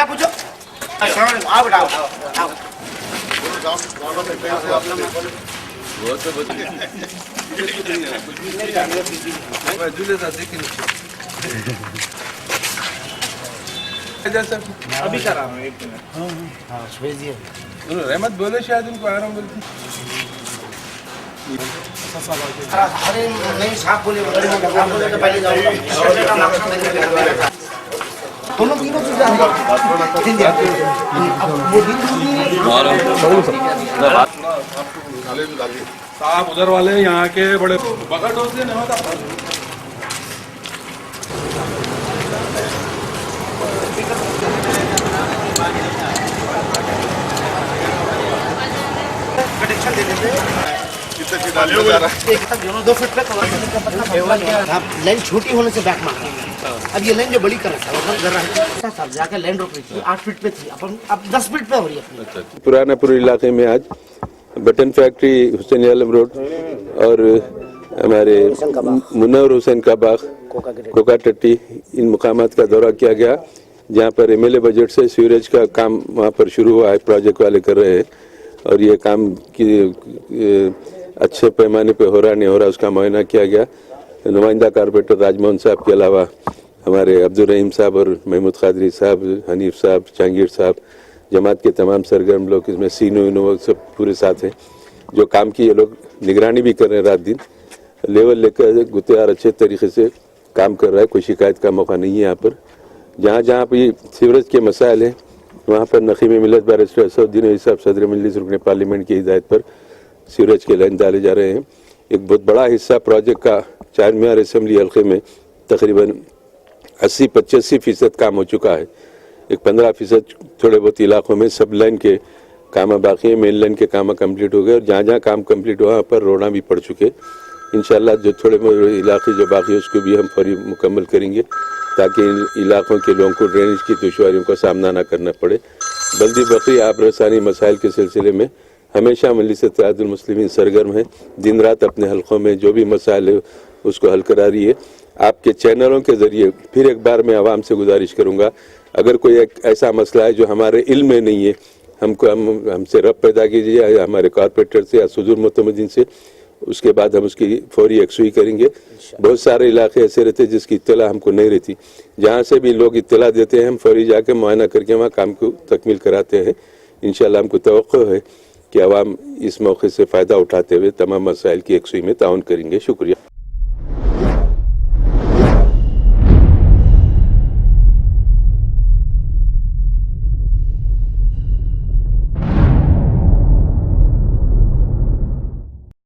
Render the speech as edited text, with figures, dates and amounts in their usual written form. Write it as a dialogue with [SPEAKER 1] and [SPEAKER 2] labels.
[SPEAKER 1] पूछो आओ बेटा आओ अभी करा रहा हूँ 1 मिनट। हाँ भेजिए।
[SPEAKER 2] रहमत बोले शायद उनको आ रहा हूँ बोलते।
[SPEAKER 1] अरे नहीं साहब बोले तो पहले जाऊँगा। दोनों तीनों चीज़
[SPEAKER 2] साहब उधर वाले यहाँ के बड़े बगड़ होते नहीं होता।
[SPEAKER 1] कनेक्शन दे देते दो फीट पे लाइन छोटी होने से बैक मार अब ये लाइन जो बड़ी कर रहा है जाकर लाइन रोक रही थी 8 फीट पे थी अब 10 फीट पे हो रही है।
[SPEAKER 3] पुरानापुर इलाके में आज बटन फैक्ट्री, हुसैन आलम रोड और हमारे मुनव्वर हुसैन का बाग, कोका टट्टी, इन मुकामात का दौरा किया गया जहाँ पर एमएलए बजट से सीवरेज का काम वहाँ पर शुरू हुआ है, प्रोजेक्ट वाले कर रहे हैं और ये काम की अच्छे पैमाने पे हो रहा नहीं हो रहा उसका मुआयना किया गया। नुमाइंदा कारपोरेटर राजमोहन साहब के अलावा हमारे अब्दुल रहीम साहब और महमूद कादरी साहब, हनीफ साहब, जहांगीर साहब, जमात के तमाम सरगर्म लोग, इसमें सीनो सब पूरे साथ हैं। जो काम की ये लोग निगरानी भी कर रहे हैं, रात दिन लेवल लेकर गुत्तेदार अच्छे तरीके से काम कर रहा है, कोई शिकायत का मौका नहीं है। यहाँ पर जहाँ जहाँ भी सीवरेज के मसाइल हैं वहाँ पर नकीम मिलत बैरिस्टर असदुद्दीन साहब सदर मजलिस रुकन पार्लियामेंट की हिदायत पर सीवरेज के लाइन डाले जा रहे हैं। एक बहुत बड़ा हिस्सा प्रोजेक्ट का चारमीनार असेंबली हल्के में तकरीबन 80-85% काम हो चुका है। एक 15% थोड़े बहुत इलाकों में सब लाइन के काम बाकी है, मेन लाइन के काम कंप्लीट हो गए और जहाँ जहाँ काम कंप्लीट हुआ वहाँ पर रोड़ा भी पड़ चुके। इंशाल्लाह जो थोड़े इलाके जो बाकी है उसको भी हम फौरी मुकम्मल करेंगे ताकि इन इलाकों के लोगों को ड्रेनेज की दुश्वारियों का सामना न करना पड़े। बल्दी बकरी आब रसानी मसाइल के सिलसिले में हमेशा मजलिस इत्तेहादुल मुस्लिमीन सरगर्म है, दिन रात अपने हलकों में जो भी मसाइल है उसको हल करा रही है। आपके चैनलों के ज़रिए फिर एक बार मैं आवाम से गुजारिश करूँगा, अगर कोई एक ऐसा मसला है जो हमारे इल्म में नहीं है, हमसे रब्त पैदा कीजिए या हमारे कॉर्पोरेटर से या सुदूर मुतमदीन से, उसके बाद हम उसकी फौरी यकसुई करेंगे। बहुत सारे इलाके ऐसे रहते हैं जिसकी इत्तला हमको नहीं रहती, जहाँ से भी लोग इत्तला देते हैं हम फौरी जाके मुआयना करके वहाँ काम को तकमील कराते हैं। इंशाल्लाह हमको तवक्को है कि आवाम इस मौके से फ़ायदा उठाते हुए तमाम मसाइल की यकसुई में ताउन करेंगे। शुक्रिया।